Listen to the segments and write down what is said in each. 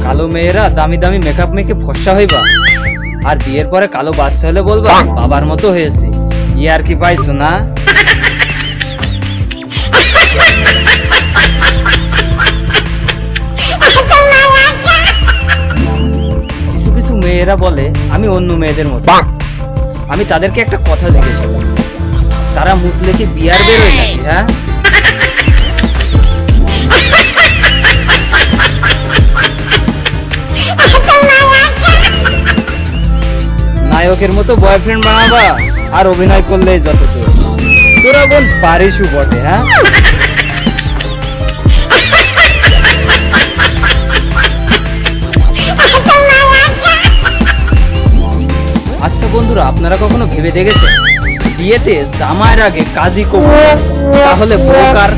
কালো মেয়েরা দামি দামি মেকআপ মেখে ফর্সা হইবা, আর বিয়ের পরে কালো বাচ্চা হলে বলবা বাবার মতো হয়েছে। ই আর কি পাইছো না? কিছু কিছু মেয়েরা বলে আমি অন্য মেয়েদের মতো। আমি তাদেরকে একটা কথা জিজ্ঞেস করি, তারা মুতলে কি বিয়ার বেরোয় নাকি? হ্যাঁ, নায়কের মতো বয়ফ্রেন্ড বানাবা আর অভিনয় করলেই যথেষ্ট। তোরা বোন পারিসু বটে। হ্যাঁ, আচ্ছা বন্ধুরা, আপনারা কখনো ভেবে দেখেছেন বিয়েতে জামাইয়ের আগে কাজী কবুল, তাহলে ব্রোকার?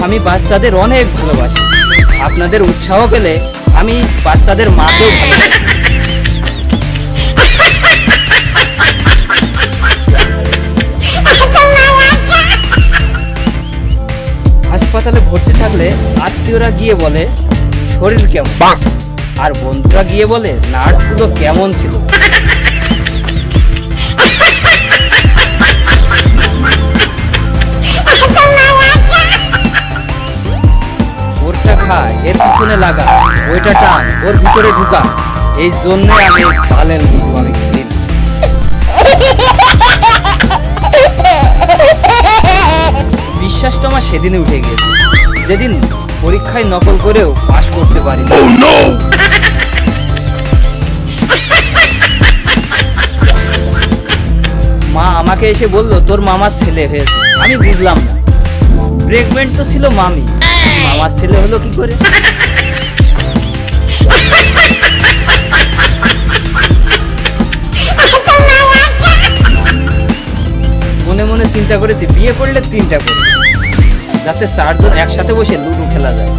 আমি বাচ্চাদের অনেক ভালোবাসি, আপনাদের উৎসাহ পেলে আমি বাচ্চাদের মাকেও ভালোবাসি। হাসপাতালে ভর্তি থাকলে আত্মীয়রা গিয়ে বলে শরীর কেমন, আর বন্ধুরা গিয়ে বলে নার্সগুলো কেমন ছিল। ওরটা খা, এর পিছনে লাগা, ওইটা টান, ওর ভিতরে ঢুকা। এই জন্য আমি পালেন কিন্তু আমি খেলি না। বিশ্বাসটা আমার সেদিনে উঠে গিয়েছে, যেদিন পরীক্ষায় নকল করেও পাশ করতে পারি না। মা আমাকে এসে বলল তোর মামার ছেলে হয়েছে। আমি বুঝলাম না, প্রেগনেন্ট তো ছিল মামি, মামার ছেলে হলো কি করে? মনে মনে চিন্তা করেছি বিয়ে করলে 3টা করে, যাতে 4 জন একসাথে বসে লুডো খেলা যায়।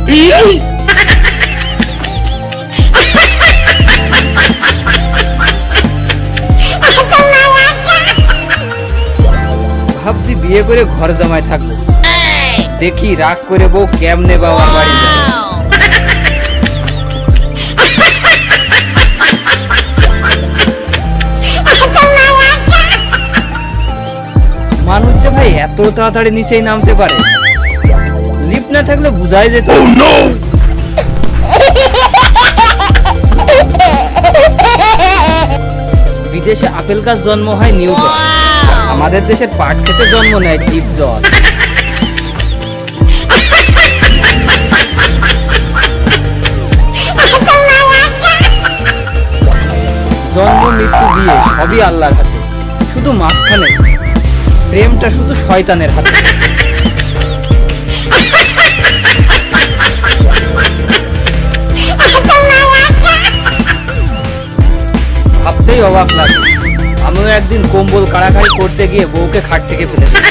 ভাবছি বিয়ে করে ঘর জমায় থাকবো, দেখি রাগ করে বউ কেমনে বাবার বাড়ি যায়। মানুষ যে ভাই এত তাড়াতাড়ি নিচেই নামতে পারে, লিফট না থাকলে বুঝাই যেত। বিদেশে আপেল গাছ জন্ম হয় নিউটন, আমাদের দেশের পাট খেতে জন্ম নেয় দ্বীপ জল। জন্ম মৃত্যু বিয়ে সবই আল্লাহর হাতে, শুধু মাঝখানে প্রেমটা শুধু শয়তানের হাতে। ভাবতেই অবাক লাগে, আমিও একদিন কম্বল কাড়াকাড়ি করতে গিয়ে বউকে খাট থেকে ফেলে দিই।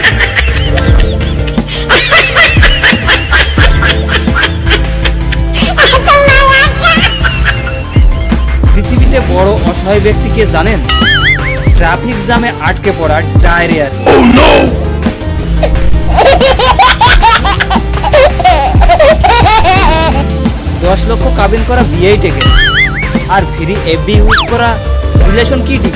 পৃথিবীতে বড় অসহায় ব্যক্তি কে জানেন? ট্রাফিক জ্যামে আটকে পড়া ডায়রিয়া। 10 লক্ষ কাবিন করা বিয়েই টেকে, আর ফ্রি এফবি ইউজ করা রিলেশন কি ঠিক?